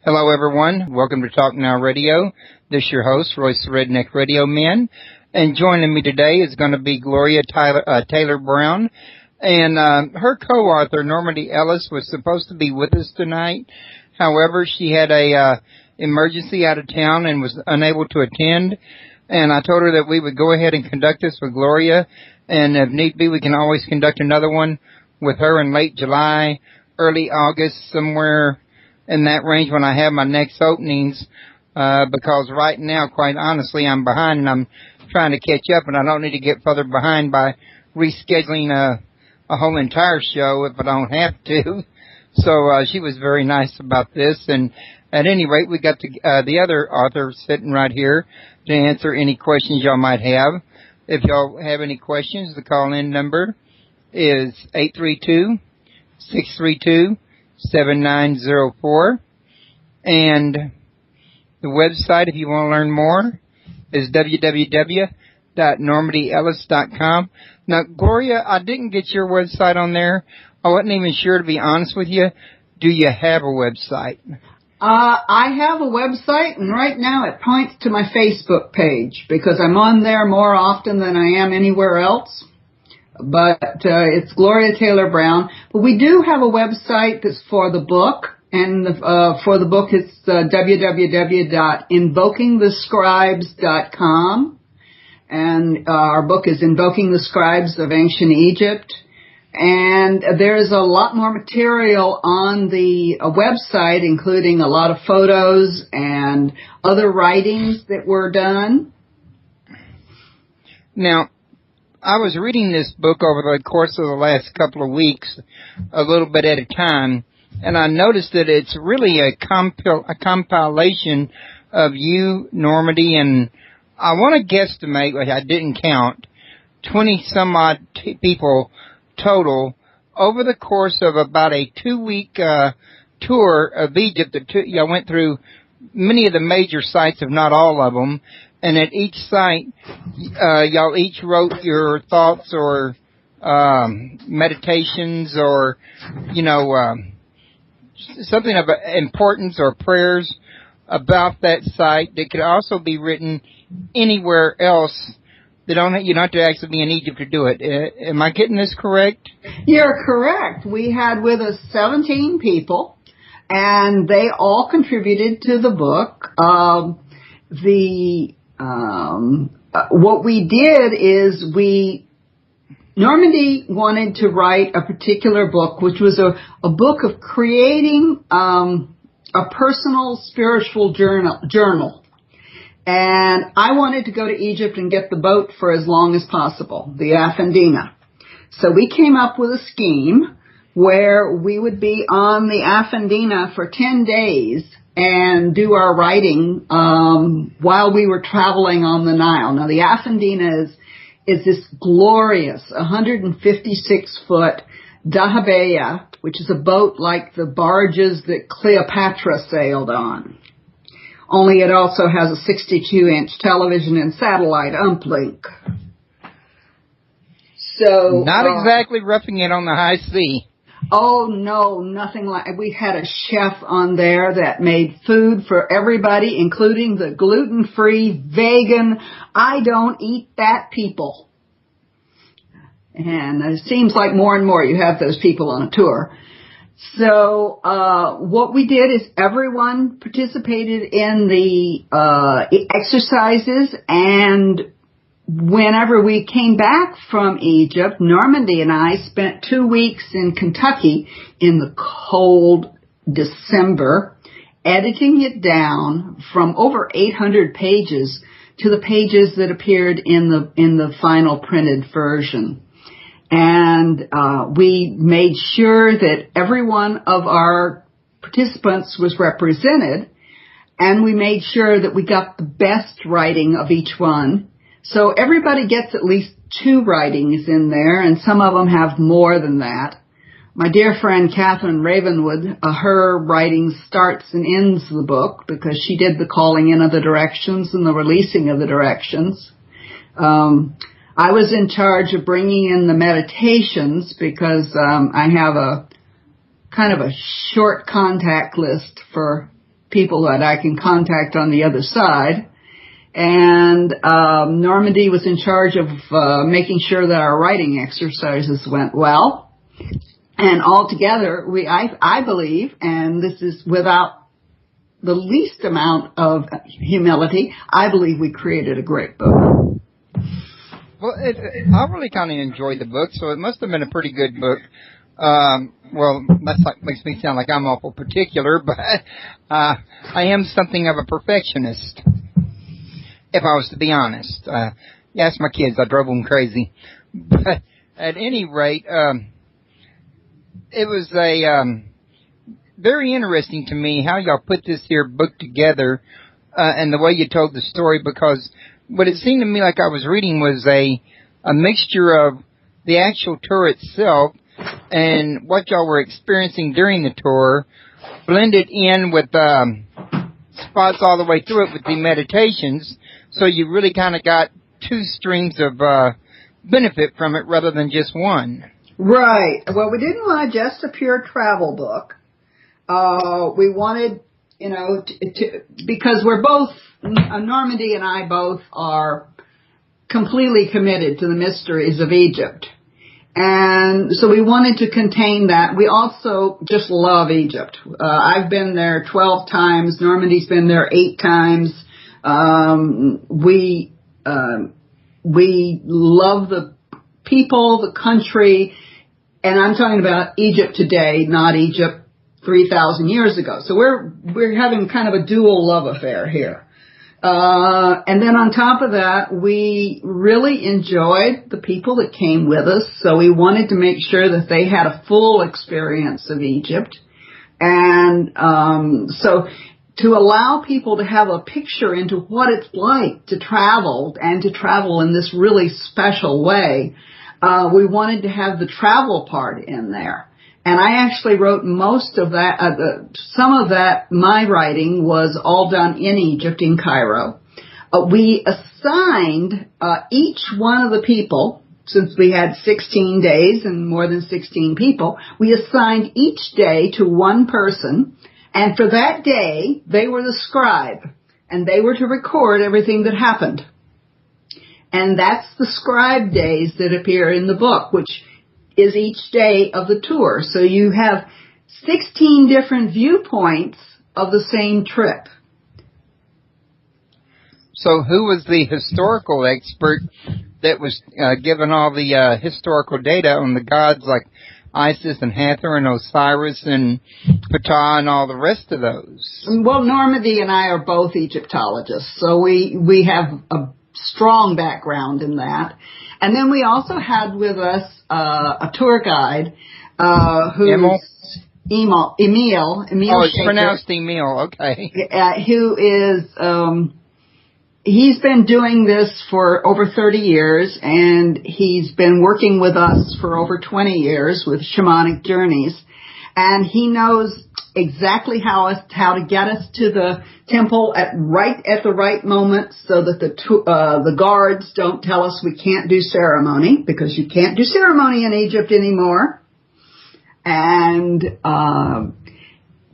Hello, everyone. Welcome to Talk Now Radio. This is your host, Royce the Redneck Radio Man. And joining me today is going to be Gloria Taylor Brown. And her co-author, Normandi Ellis, was supposed to be with us tonight. However, she had a emergency out of town and was unable to attend. And I told her that we would go ahead and conduct this with Gloria. And if need be, we can always conduct another one with her in late July, early August, somewhere in that range when I have my next openings, because right now, quite honestly, I'm behind and I'm trying to catch up, and I don't need to get further behind by rescheduling a whole entire show if I don't have to. So she was very nice about this, and at any rate, we got the other author sitting right here to answer any questions y'all might have. If y'all have any questions, the call-in number is 832-632-7904, and the website, if you want to learn more, is www.normandyellis.com. Now, Gloria, I didn't get your website on there. I wasn't even sure, to be honest with you. Do you have a website? I have a website, and right now it points to my Facebook page because I'm on there more often than I am anywhere else. But it's Gloria Taylor Brown. But we do have a website that's for the book, and for the book it's www.invokingthescribes.com. And our book is Invoking the Scribes of Ancient Egypt. And there's a lot more material on the website, including a lot of photos and other writings that were done. Now, I was reading this book over the course of the last couple of weeks, a little bit at a time, and I noticed that it's really a compilation of you, Normandi, and I want to guesstimate, which I didn't count, 20-some-odd people total over the course of about a 2-week tour of Egypt. I went through many of the major sites, if not all of them, and at each site, y'all each wrote your thoughts or meditations or, something of importance or prayers about that site that could also be written anywhere else. You don't have to actually be in Egypt to do it. Am I getting this correct? You're correct. We had with us 17 people, and they all contributed to the book. What we did is Normandi wanted to write a particular book, which was a book of creating a personal spiritual journal. And I wanted to go to Egypt and get the boat for as long as possible, the Afendina. So we came up with a scheme where we would be on the Afendina for 10 days and do our writing while we were traveling on the Nile. Now, the Afendina is this glorious 156-foot dahabeah, which is a boat like the barges that Cleopatra sailed on. Only it also has a 62-inch television and satellite uplink. So not exactly roughing it on the high sea. Oh, no, nothing like. We had a chef on there that made food for everybody, including the gluten-free, vegan, I don't eat that people. And it seems like more and more you have those people on a tour. So what we did is everyone participated in the exercises, and whenever we came back from Egypt, Normandi and I spent 2 weeks in Kentucky in the cold December, editing it down from over 800 pages to the pages that appeared in the final printed version. And we made sure that every one of our participants was represented, and we made sure that we got the best writing of each one. So everybody gets at least 2 writings in there, and some of them have more than that. My dear friend Catherine Ravenwood, her writing starts and ends the book because she did the calling in of the directions and the releasing of the directions. I was in charge of bringing in the meditations because I have a kind of a short contact list for people that I can contact on the other side. And Normandi was in charge of making sure that our writing exercises went well. And altogether, I believe, and this is without the least amount of humility, I believe we created a great book. Well, I really kind of enjoyed the book, so it must have been a pretty good book. Well, that's like, makes me sound like I'm awful particular, but I am something of a perfectionist, if I was to be honest. You ask my kids, I drove them crazy. But at any rate, it was very interesting to me how y'all put this here book together, and the way you told the story, because what it seemed to me like I was reading was a mixture of the actual tour itself and what y'all were experiencing during the tour, blended in with spots all the way through it with the meditations, so you really kind of got two streams of benefit from it rather than just one. Right. Well, we didn't want just a pure travel book. We wanted, because we're both, Normandi and I both are completely committed to the mysteries of Egypt. And so we wanted to contain that. We also just love Egypt. I've been there 12 times. Normandy's been there 8 times. We love the people, the country, and I'm talking about Egypt today, not Egypt 3,000 years ago. So we're having kind of a dual love affair here. And then on top of that, we really enjoyed the people that came with us. So we wanted to make sure that they had a full experience of Egypt. And, so to allow people to have a picture into what it's like to travel and to travel in this really special way, we wanted to have the travel part in there. And I actually wrote most of that, some of that, my writing was all done in Egypt, in Cairo. We assigned each one of the people, since we had 16 days and more than 16 people, we assigned each day to one person, and for that day, they were the scribe, and they were to record everything that happened. And that's the scribe days that appear in the book, which is each day of the tour. So you have 16 different viewpoints of the same trip. So who was the historical expert that was given all the historical data on the gods like Isis and Hathor and Osiris and Ptah and all the rest of those? Well, Normandi and I are both Egyptologists, so we have a strong background in that. And then we also had with us a tour guide who's Emil. Oh, it's Shaker, pronounced Emil, okay. Who is, he's been doing this for over 30 years, and he's been working with us for over 20 years with shamanic journeys. And he knows exactly how to get us to the temple at the right moment, so that the guards don't tell us we can't do ceremony, because you can't do ceremony in Egypt anymore. And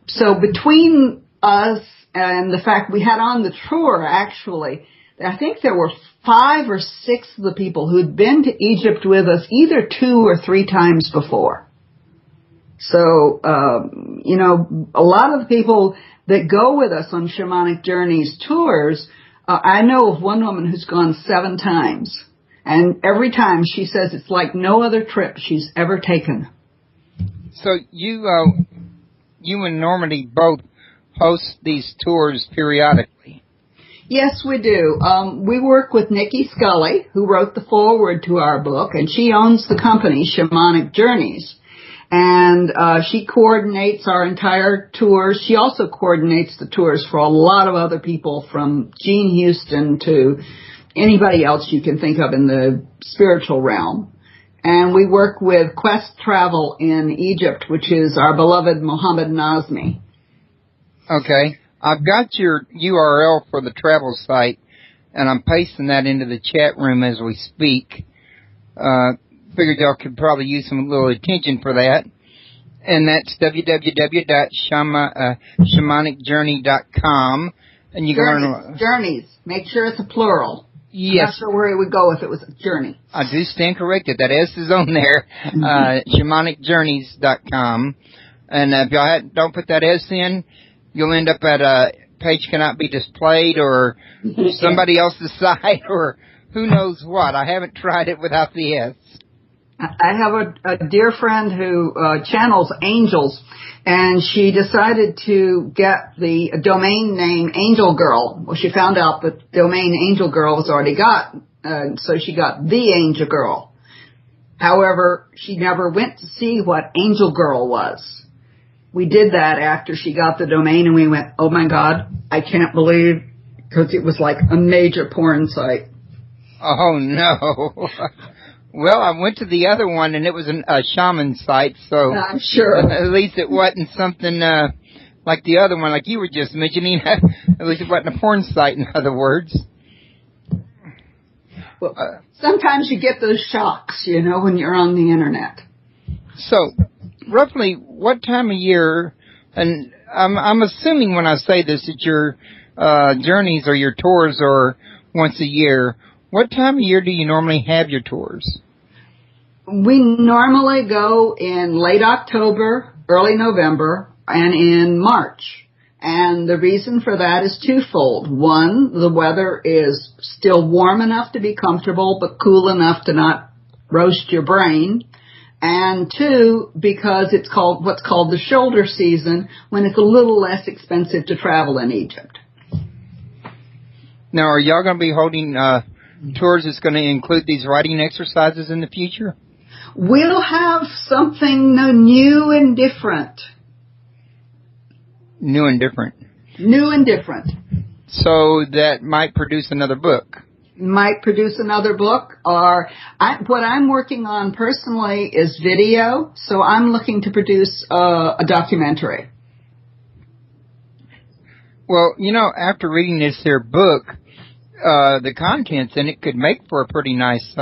so between us and the fact we had on the tour, actually, I think there were 5 or 6 of the people who'd been to Egypt with us either 2 or 3 times before. So, a lot of the people that go with us on shamanic journeys tours, I know of one woman who's gone 7 times. And every time she says it's like no other trip she's ever taken. So you and Normandi both host these tours periodically? Yes, we do. We work with Nicki Scully, who wrote the foreword to our book, and she owns the company Shamanic Journeys. And she coordinates our entire tours. She also coordinates the tours for a lot of other people, from Gene Houston to anybody else you can think of in the spiritual realm. And we work with Quest Travel in Egypt, which is our beloved Mohammed Nazmi. Okay. I've got your URL for the travel site, and I'm pasting that into the chat room as we speak. Figured y'all could probably use some little attention for that. And that's www.shamanicjourney.com. And you can learn... Journeys. Make sure it's a plural. Yes. I'm not sure where it would go if it was a journey. I do stand corrected. That S is on there. Shamanicjourneys.com. And if y'all don't put that S in, you'll end up at a page cannot be displayed or somebody else's site or who knows what. I haven't tried it without the S. I have a dear friend who channels angels, and she decided to get the domain name Angel Girl. Well, she found out that the domain Angel Girl was already got, so she got the Angel Girl. However, she never went to see what Angel Girl was. We did that after she got the domain, and we went, oh my God, I can't believe, because it was like a major porn site. Oh no. Well, I went to the other one, and it was a shaman site, so I'm sure. At least it wasn't something like the other one, like you were just mentioning. At least it wasn't a porn site, in other words. Well, sometimes you get those shocks, when you're on the Internet. So, roughly, what time of year, and I'm assuming when I say this that your journeys or your tours are once a year, what time of year do you normally have your tours? We normally go in late October, early November, and in March. And the reason for that is twofold. One, the weather is still warm enough to be comfortable, but cool enough to not roast your brain. And two, because it's what's called the shoulder season, when it's a little less expensive to travel in Egypt. Now, are y'all going to be holding tours that's going to include these writing exercises in the future? We'll have something new and different. New and different. New and different. So that might produce another book. Might produce another book, or what I'm working on personally is video, so I'm looking to produce a documentary. Well, after reading this here book, the contents in it could make for a pretty nice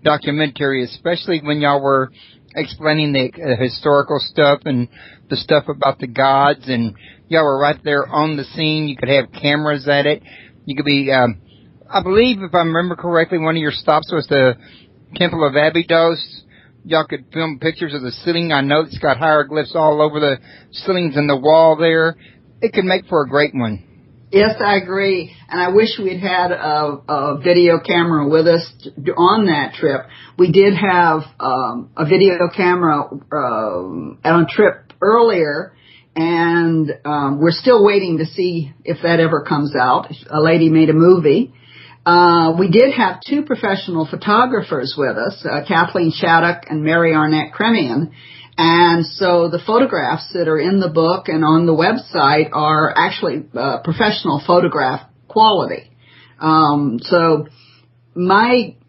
documentary, especially when y'all were explaining the historical stuff and the stuff about the gods, and y'all were right there on the scene. You could have cameras at it. You could be... I believe, if I remember correctly, one of your stops was the Temple of Abydos. Y'all could film pictures of the ceiling. I know it's got hieroglyphs all over the ceilings and the wall there. It could make for a great one. Yes, I agree. And I wish we'd had a video camera with us on that trip. We did have a video camera on a trip earlier, and we're still waiting to see if that ever comes out. A lady made a movie. We did have two professional photographers with us, Kathleen Shattuck and Mary Arnett Cremian. And so the photographs that are in the book and on the website are actually professional photograph quality. So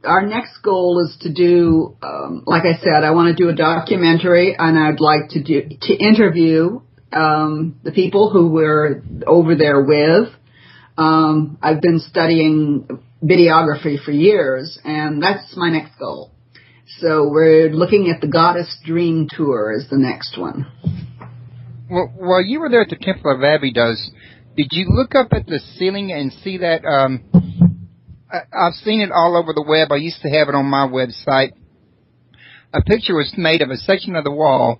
our next goal is to do, like I said, I want to do a documentary, and I'd like to interview the people who we're over there with. I've been studying videography for years, and that's my next goal. So we're looking at the Goddess Dream Tour as the next one. Well, while you were there at the Temple of Abydos, did you look up at the ceiling and see that? I've seen it all over the web. I used to have it on my website. A picture was made of a section of the wall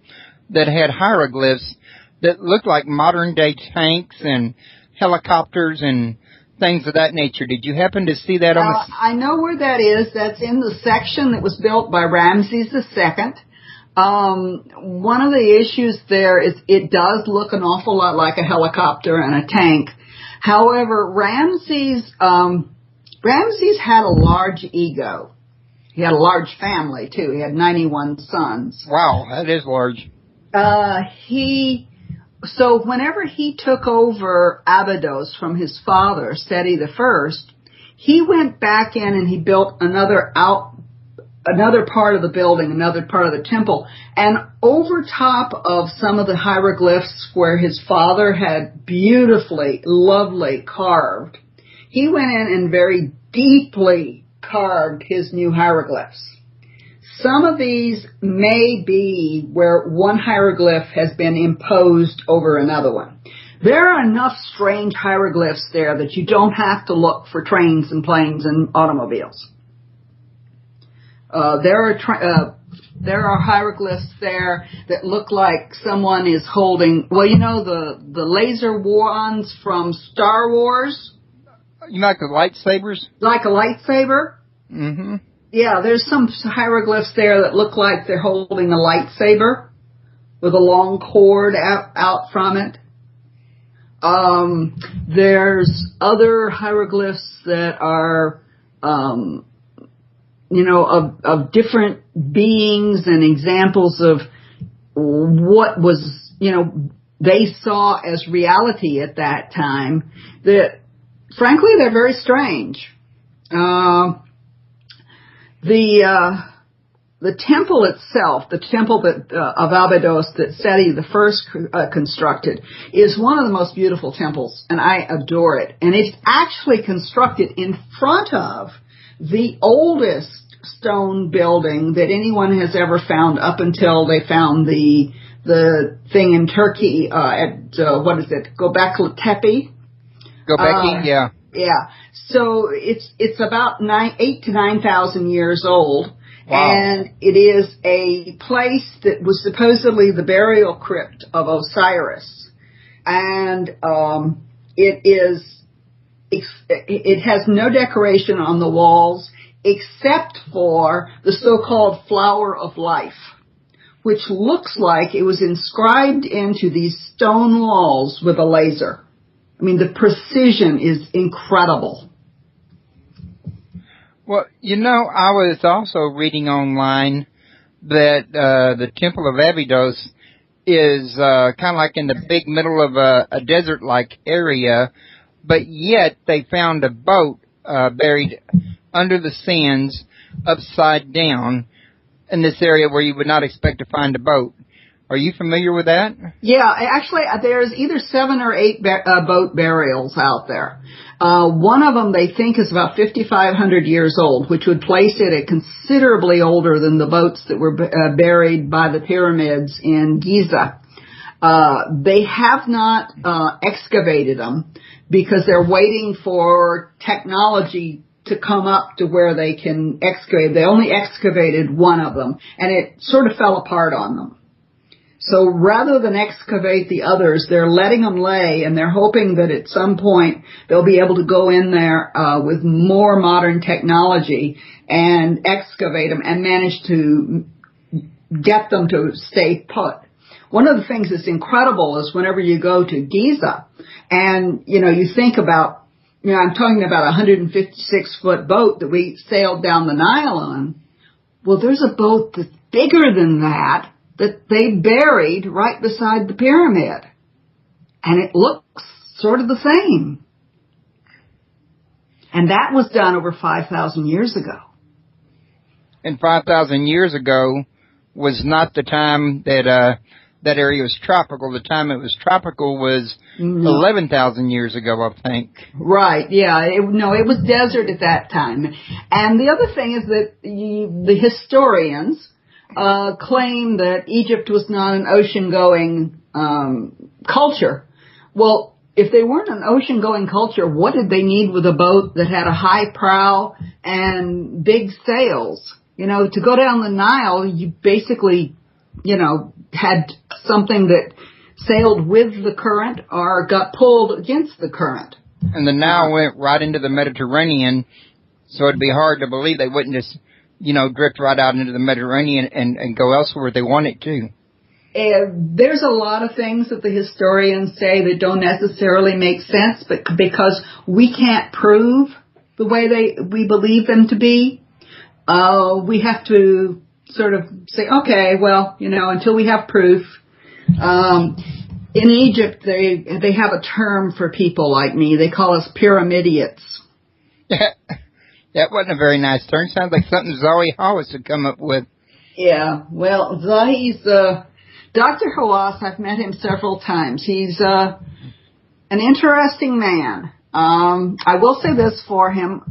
that had hieroglyphs that looked like modern-day tanks and helicopters and things of that nature. Did you happen to see that on the... I know where that is. That's in the section that was built by Ramses II. One of the issues there is it does look an awful lot like a helicopter and a tank. However, Ramses had a large ego. He had a large family, too. He had 91 sons. Wow, that is large. So whenever he took over Abydos from his father, Seti I, he went back in and he built another part of the building, another part of the temple. And over top of some of the hieroglyphs where his father had beautifully, lovely carved, he went in and very deeply carved his new hieroglyphs. Some of these may be where one hieroglyph has been imposed over another one. There are enough strange hieroglyphs there that you don't have to look for trains and planes and automobiles. There are hieroglyphs there that look like someone is holding, well, you know, the laser wands from Star Wars? You like the lightsabers? Like a lightsaber? Mm-hmm. Yeah, there's some hieroglyphs there that look like they're holding a lightsaber with a long cord out from it. There's other hieroglyphs that are, you know, of different beings and examples of what was, you know, they saw as reality at that time. That, frankly, they're very strange. The temple itself, the temple that of Abydos that Seti the first constructed, is one of the most beautiful temples, and I adore it. And it's actually constructed in front of the oldest stone building that anyone has ever found up until they found the thing in Turkey at what is it, Göbekli Tepe? Göbekli, yeah. Yeah. So it's about 8,000 to 9,000 years old. Wow. And it is a place that was supposedly the burial crypt of Osiris. And it has no decoration on the walls except for the so-called flower of life, which looks like it was inscribed into these stone walls with a laser. I mean, the precision is incredible. Well, you know, I was also reading online that the Temple of Abydos is kind of like in the big middle of a desert-like area, but yet they found a boat buried under the sands, upside down, in this area where you would not expect to find a boat. Are you familiar with that? Yeah, actually, there's either 7 or 8 boat burials out there. One of them they think is about 5,500 years old, which would place it considerably older than the boats that were buried by the pyramids in Giza. They have not excavated them because they're waiting for technology to come up to where they can excavate. They only excavated one of them, and it sort of fell apart on them. So rather than excavate the others, they're letting them lay, and they're hoping that at some point they'll be able to go in there with more modern technology and excavate them and manage to get them to stay put. One of the things that's incredible is whenever you go to Giza and, you know, you think about, you know, I'm talking about a 156-foot boat that we sailed down the Nile on. Well, there's a boat that's bigger than that they buried right beside the pyramid. And it looks sort of the same. And that was done over 5,000 years ago. And 5,000 years ago was not the time that that area was tropical. The time it was tropical was 11,000 years ago, I think. Right, yeah. It was desert at that time. And the other thing is that the historians claim that Egypt was not an ocean-going culture. Well, if they weren't an ocean-going culture, what did they need with a boat that had a high prow and big sails? You know, to go down the Nile, you basically, you know, had something that sailed with the current or got pulled against the current. And the Nile went right into the Mediterranean, so it'd be hard to believe they wouldn't just, you know, drift right out into the Mediterranean and go elsewhere if they wanted to. There's a lot of things that the historians say that don't necessarily make sense, but because we can't prove the way we believe them to be, we have to sort of say, okay, well, you know, until we have proof. In Egypt, they have a term for people like me. They call us pyramidiates. That wasn't a very nice term. Sounds like something Zahi Hawass would come up with. Yeah, well, Zahi's, Dr. Hawass, I've met him several times. He's an interesting man. I will say this for him.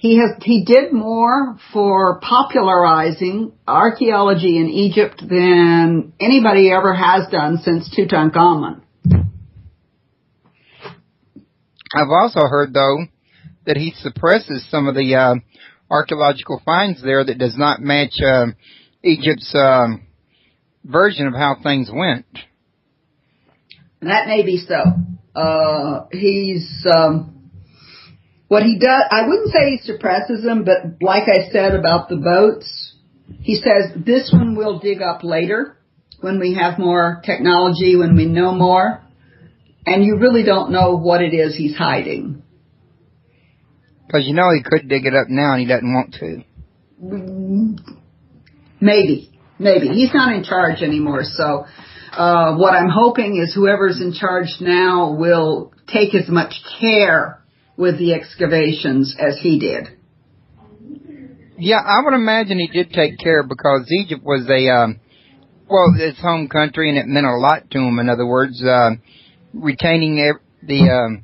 He did more for popularizing archaeology in Egypt than anybody ever has done since Tutankhamun. I've also heard, though, that he suppresses some of the archaeological finds there that does not match Egypt's version of how things went. That may be so. What he does, I wouldn't say he suppresses them, but like I said about the boats, he says this one we'll dig up later when we have more technology, when we know more, and you really don't know what it is he's hiding. Because you know he could dig it up now and he doesn't want to. Maybe. He's not in charge anymore, so what I'm hoping is whoever's in charge now will take as much care with the excavations as he did. Yeah, I would imagine he did take care because Egypt was his home country, and it meant a lot to him. In other words, retaining the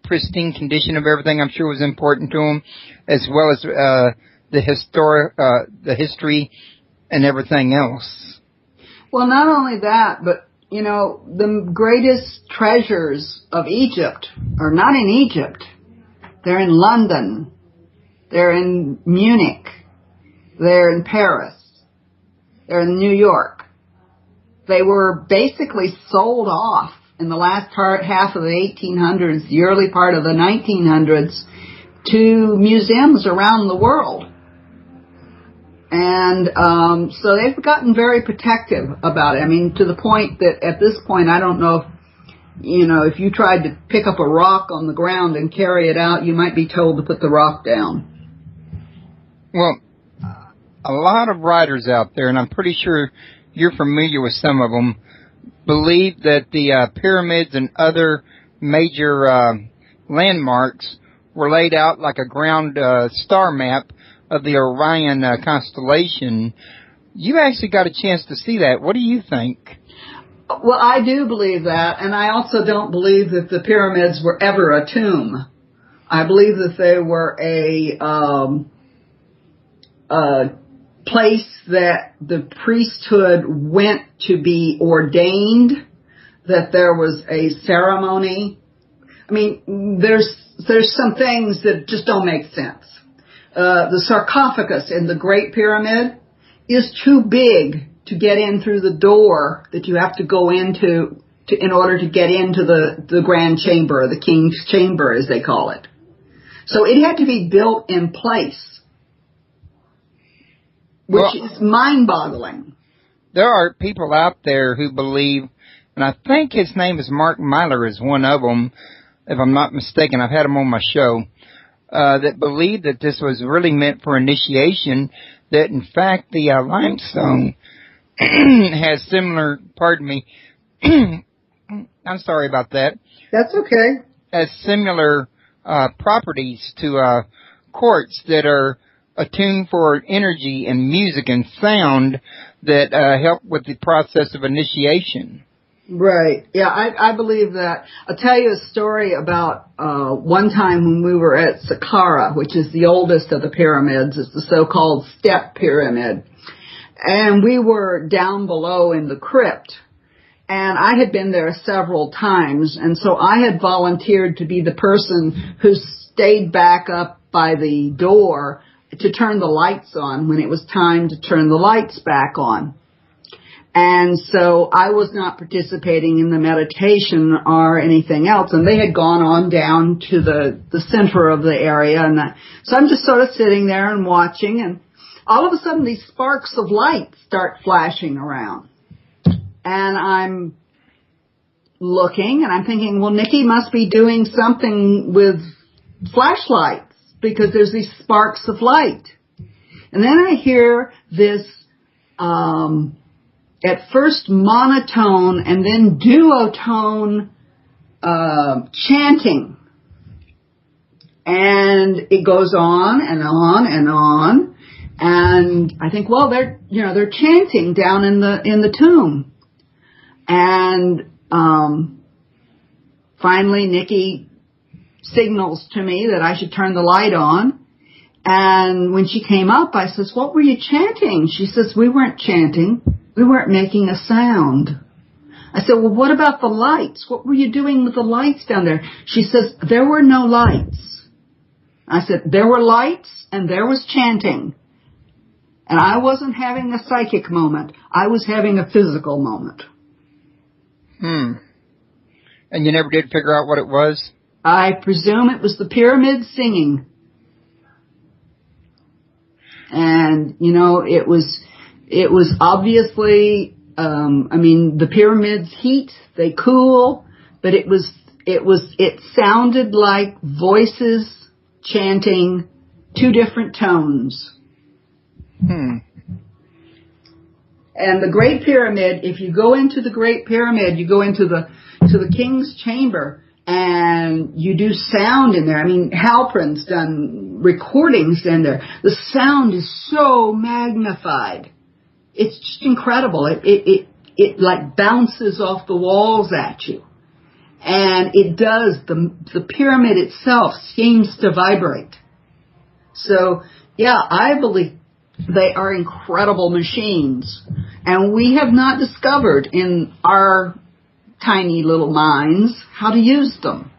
pristine condition of everything, I'm sure was important to him, as well as the history and everything else. Well, not only that, but the greatest treasures of Egypt are not in Egypt. They're in London. They're in Munich. They're in Paris. They're in New York. They were basically sold off in the last half of the 1800s, the early part of the 1900s, to museums around the world. And so they've gotten very protective about it. I mean, to the point that at this point, I don't know if you tried to pick up a rock on the ground and carry it out, you might be told to put the rock down. Well, a lot of writers out there, and I'm pretty sure you're familiar with some of them, believe that the pyramids and other major landmarks were laid out like a ground star map of the Orion constellation. You actually got a chance to see that. What do you think? Well, I do believe that, and I also don't believe that the pyramids were ever a tomb. I believe that they were a place that the priesthood went to be ordained, that there was a ceremony. I mean, there's some things that just don't make sense. The sarcophagus in the Great Pyramid is too big to get in through the door that you have to go into in order to get into the grand chamber, or the king's chamber as they call it. So it had to be built in place, which is mind-boggling. There are people out there who believe, and I think his name is Mark Myler is one of them, if I'm not mistaken. I've had him on my show. That believed that this was really meant for initiation, that in fact the limestone has similar, I'm sorry about that. That's okay. Has similar properties to quartz that are attuned for energy and music and sound that help with the process of initiation. Right. Yeah, I believe that. I'll tell you a story about one time when we were at Saqqara, which is the oldest of the pyramids. It's the so-called step pyramid. And we were down below in the crypt. And I had been there several times, and so I had volunteered to be the person who stayed back up by the door to turn the lights on when it was time to turn the lights back on. And so I was not participating in the meditation or anything else. And they had gone on down to the center of the area. And so I'm just sort of sitting there and watching. And all of a sudden, these sparks of light start flashing around. And I'm looking and I'm thinking, well, Nicki must be doing something with flashlights because there's these sparks of light. And then I hear this, at first monotone and then duotone chanting. And it goes on and on and on. And I think, well, they're chanting down in the tomb. And finally Nicki signals to me that I should turn the light on. And when she came up, I says, what were you chanting? She says, we weren't chanting. We weren't making a sound. I said, well, what about the lights? What were you doing with the lights down there? She says, there were no lights. I said, there were lights and there was chanting. And I wasn't having a psychic moment. I was having a physical moment. And you never did figure out what it was? I presume it was the pyramid singing. And, you know, it was obviously, the pyramids heat, they cool, but it sounded like voices chanting two different tones. And the Great Pyramid, if you go into the Great Pyramid, you go into the King's Chamber, and you do sound in there. I mean, Halprin's done recordings in there. The sound is so magnified. It's just incredible. It like bounces off the walls at you. And it does, the pyramid itself seems to vibrate. So, yeah, I believe they are incredible machines. And we have not discovered in our tiny little minds how to use them.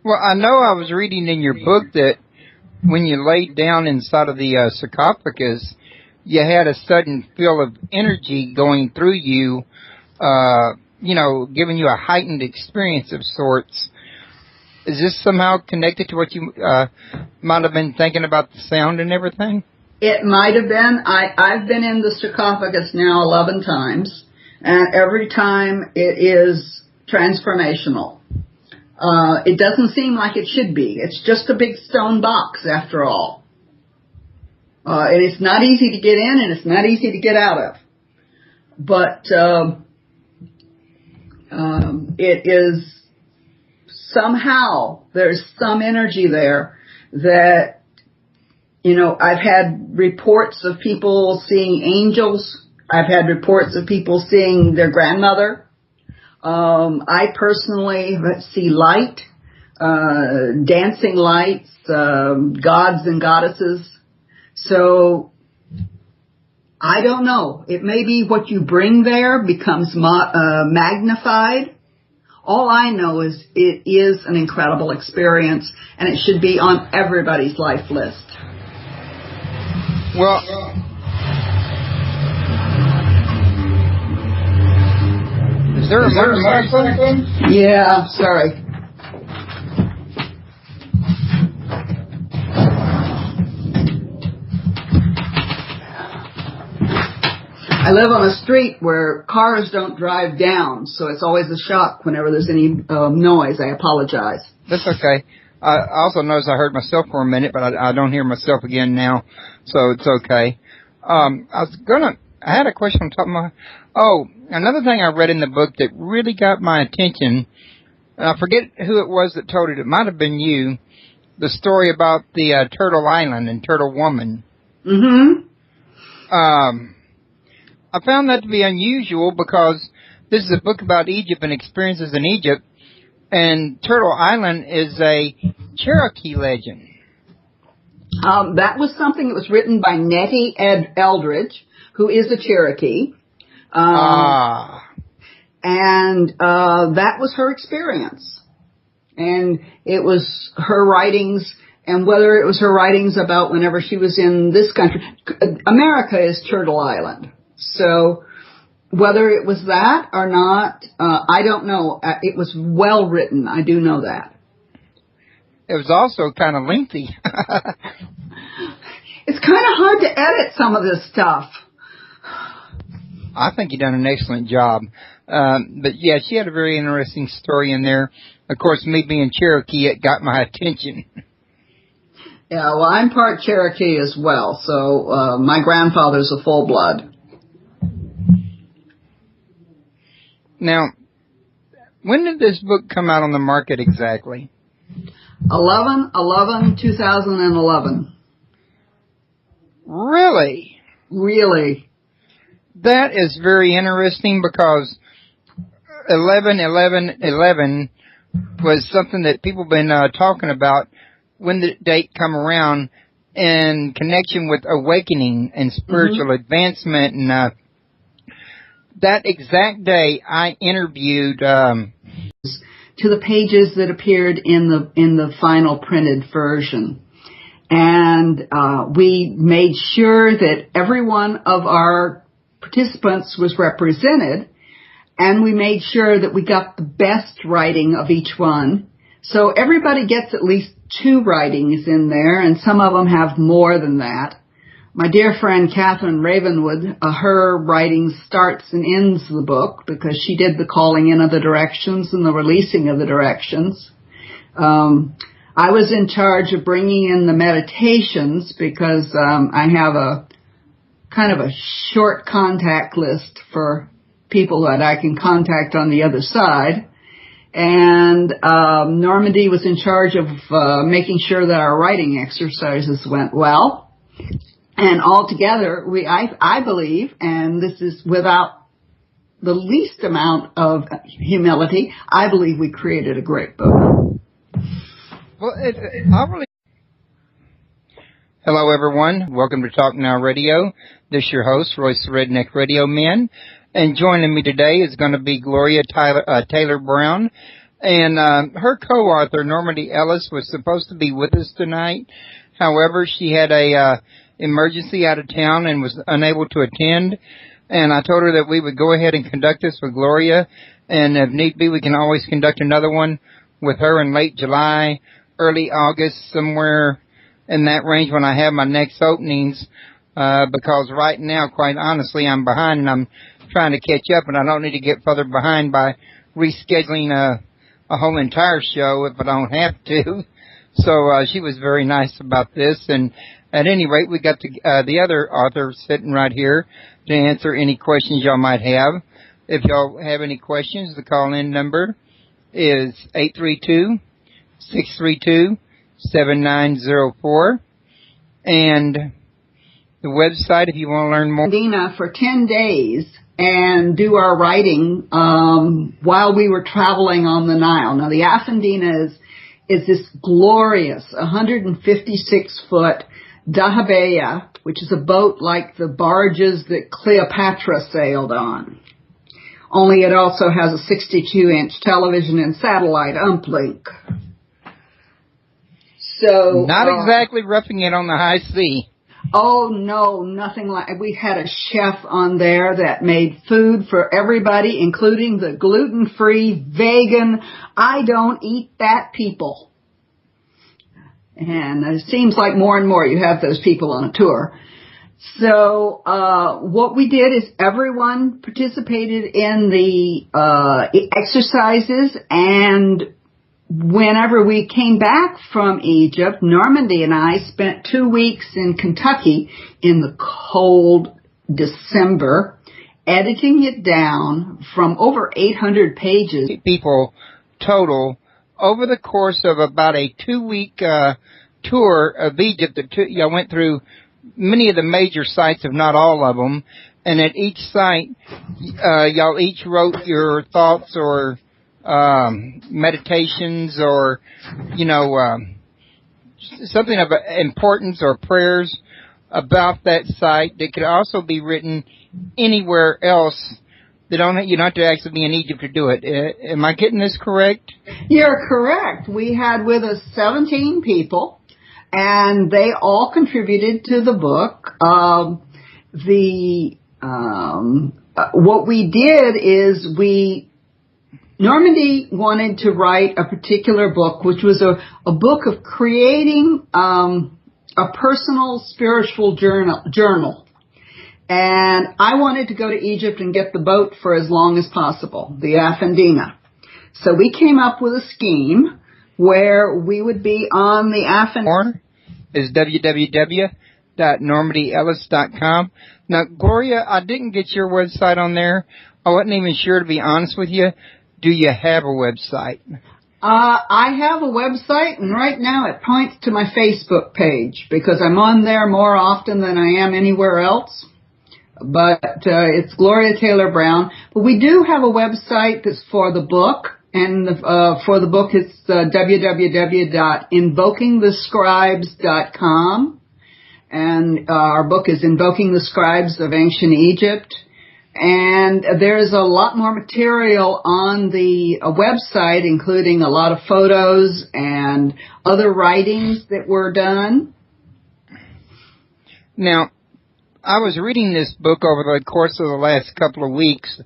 Well, I know I was reading in your book that when you laid down inside of the sarcophagus, you had a sudden feel of energy going through you, giving you a heightened experience of sorts. Is this somehow connected to what you might have been thinking about the sound and everything? It might have been. I've been in the sarcophagus now 11 times. And every time it is transformational. It doesn't seem like it should be. It's just a big stone box after all. And it's not easy to get in and it's not easy to get out of. But it is somehow, there's some energy there that, I've had reports of people seeing angels. I've had reports of people seeing their grandmother. I personally see light, dancing lights, gods and goddesses. So, I don't know. It may be what you bring there becomes magnified. All I know is it is an incredible experience, and it should be on everybody's life list. Well, is there a microphone? Yeah, sorry. I live on a street where cars don't drive down, so it's always a shock whenever there's any noise. I apologize. That's okay. I also noticed I heard myself for a minute, but I don't hear myself again now, so it's okay. I had a question on top of my... Oh, another thing I read in the book that really got my attention, and I forget who it was that told it. It might have been you. The story about the Turtle Island and Turtle Woman. Mm-hmm. I found that to be unusual because this is a book about Egypt and experiences in Egypt, and Turtle Island is a Cherokee legend. That was something that was written by Nettie Eldridge, who is a Cherokee. And that was her experience. And it was her writings, and whether it was her writings about whenever she was in this country. America is Turtle Island. So whether it was that or not, I don't know. It was well written. I do know that. It was also kind of lengthy. It's kind of hard to edit some of this stuff. I think you've done an excellent job. But yeah, she had a very interesting story in there. Of course, me being Cherokee, it got my attention. Yeah, well, I'm part Cherokee as well, so my grandfather's a full blood. Now, when did this book come out on the market exactly? 11/11/2011. Really? Really. That is very interesting because 11/11/11 was something that people have been talking about when the date come around in connection with awakening and spiritual advancement. And that exact day, I interviewed to the pages that appeared in the final printed version. And we made sure that every one of our participants was represented, and we made sure that we got the best writing of each one. So everybody gets at least 2 writings in there, and some of them have more than that. My dear friend Catherine Ravenwood, her writing starts and ends the book because she did the calling in of the directions and the releasing of the directions. I was in charge of bringing in the meditations because I have a kind of a short contact list for people that I can contact on the other side. And Normandi was in charge of making sure that our writing exercises went well. And altogether, I believe, and this is without the least amount of humility, I believe we created a great book. Well, Hello, everyone. Welcome to Talk Now Radio. This is your host, Royce the Redneck Radio Man. And joining me today is going to be Gloria Taylor Brown. And her co-author, Normandi Ellis, was supposed to be with us tonight. However, she had a emergency out of town and was unable to attend. And I told her that we would go ahead and conduct this with Gloria. And if need be, we can always conduct another one with her in late July, early August, somewhere in that range when I have my next openings. Because right now, quite honestly, I'm behind and I'm trying to catch up, and I don't need to get further behind by rescheduling a whole entire show if I don't have to. So she was very nice about this, and at any rate, we got the other author sitting right here to answer any questions y'all might have. If y'all have any questions, the call-in number is 832-632-7904, and the website if you want to learn more. Dina for 10 days and do our writing while we were traveling on the Nile. Now, the Afendina is this glorious 156-foot dahabeah, which is a boat like the barges that Cleopatra sailed on. Only it also has a 62-inch television and satellite uplink. So not exactly roughing it on the high sea. Oh, no, nothing like. We had a chef on there that made food for everybody, including the gluten-free, vegan, I don't eat that people. And it seems like more and more you have those people on a tour. So what we did is everyone participated in the exercises, and whenever we came back from Egypt, Normandi and I spent 2 weeks in Kentucky in the cold December, editing it down from over 800 pages. People total over the course of about a 2-week tour of Egypt. Y'all went through many of the major sites, if not all of them, and at each site, y'all each wrote your thoughts or meditations or, something of importance or prayers about that site that could also be written anywhere else. You don't have to actually be in Egypt to do it. Am I getting this correct? You're correct. We had with us 17 people, and they all contributed to the book. What we did is Normandi wanted to write a particular book, which was a book of creating a personal spiritual journal. And I wanted to go to Egypt and get the boat for as long as possible, the Afendina. So we came up with a scheme where we would be on the Afendina. Is www.normandyellis.com. Now, Gloria, I didn't get your website on there. I wasn't even sure, to be honest with you. Do you have a website? I have a website, and right now it points to my Facebook page because I'm on there more often than I am anywhere else. But it's Gloria Taylor Brown. But we do have a website that's for the book, And for the book, it's www.invokingthescribes.com. And our book is Invoking the Scribes of Ancient Egypt. And there's a lot more material on the website, including a lot of photos and other writings that were done. Now, I was reading this book over the course of the last couple of weeks,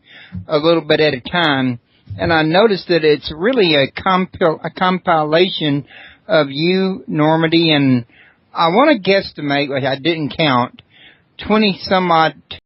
a little bit at a time, and I noticed that it's really a compilation of you, Normandi, and I want to guestimate, which I didn't count, 20 some odd